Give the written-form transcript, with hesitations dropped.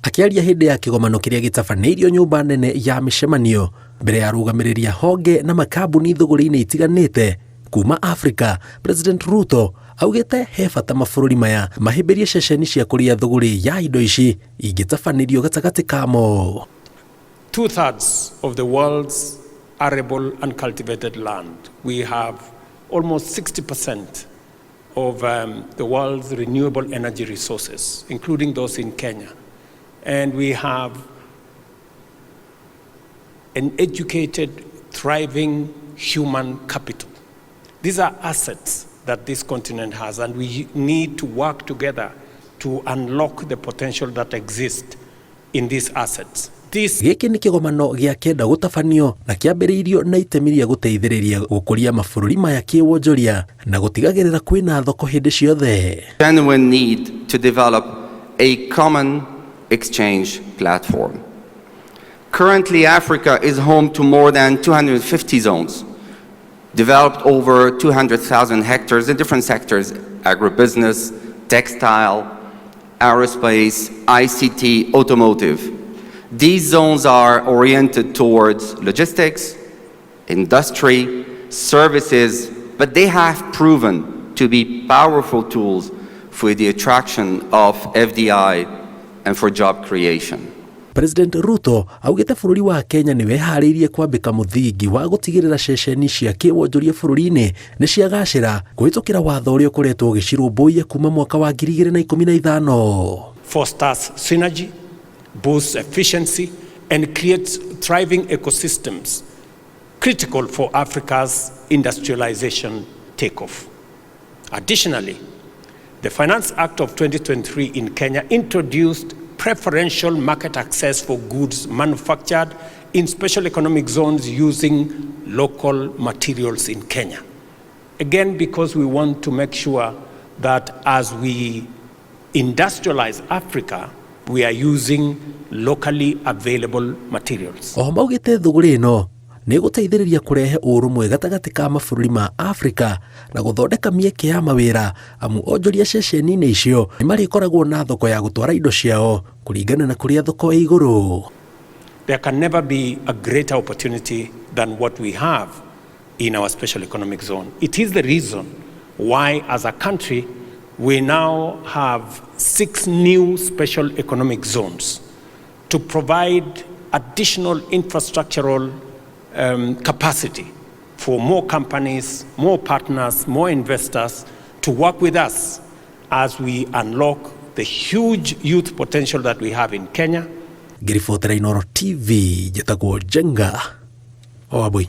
Akiaria hindi ya kĩgomano kĩrĩa gĩtabanĩirio nyũmba nene ya mĩcemanio mbere ya rũgamĩrĩria honge na makambuni thũgũrĩ-inĩ itiganĩte kuma Afrika, President Ruto augĩte he bata mabũrũri maya mahĩmbĩrie ceceni cia kũrĩa thũgũrĩ ya indo ici ingĩtabanĩrio gatagatĩ kamo. 2/3 of the world's arable and cultivated land. We have almost 60% of the world's renewable energy resources, including those in Kenya. And we have an educated, thriving human capital. These are assets that this continent has, and we need to work together to unlock the potential that exists in these assets. Gĩkĩ nĩ kĩgomano gĩa kenda gũtabanio na kĩambĩrĩirio na itemi rĩa gũteithĩrĩria gũkũria mabũrũri maya kĩwonjoria na gũtigagĩrĩra kwĩna thoko hĩndĩ ciothe. Genuine need to develop a common exchange platform. Currently, Africa is home to more than 250 zones, developed over 200,000 hectares in different sectors: agribusiness, textile, aerospace, ICT, automotive. These zones are oriented towards logistics, industry, services, but they have proven to be powerful tools for the attraction of FDI and for job creation. President Ruto augĩte bũrũri wa Kenya nĩ weharĩirie kwambĩka mũthingi wa gũtigĩrĩra ceceni cia kĩwonjoria bũrũri-inĩ nĩ ciagacĩra kũhĩtũkĩra watho ũrĩa ũkoretwo ũgĩcirũmbũiya kuma mwaka wa 2015. Fosters synergy, boosts efficiency, and creates thriving ecosystems critical for Africa's industrialization takeoff. Additionally, the Finance Act of 2023 in Kenya introduced preferential market access for goods manufactured in special economic zones using local materials in Kenya. Again, because we want to make sure that as we industrialize Africa, we are using locally available materials. Maugĩte thũgũrĩ ĩno nĩ gũteithĩrĩria kũrehe ũrũmwe gatagatĩ ka mabũrũri ma Afrika na gũthondeka mĩeke ya mawĩra, amu onjoria ceceni-inĩ icio nĩ marĩkoragwo na thoko ya gũtwara indo ciao kũringana na kũrĩa thoko ĩ igũrũ. There can never be a greater opportunity than what we have in our special economic zone. It is the reason why, as a country, we now have 6 new special economic zones to provide additional infrastructural capacity for more companies, more partners, more investors to work with us as we unlock the huge youth potential that we have in Kenya. Ngĩribotera Inooro TV, njĩtagwo Jenga Owabui.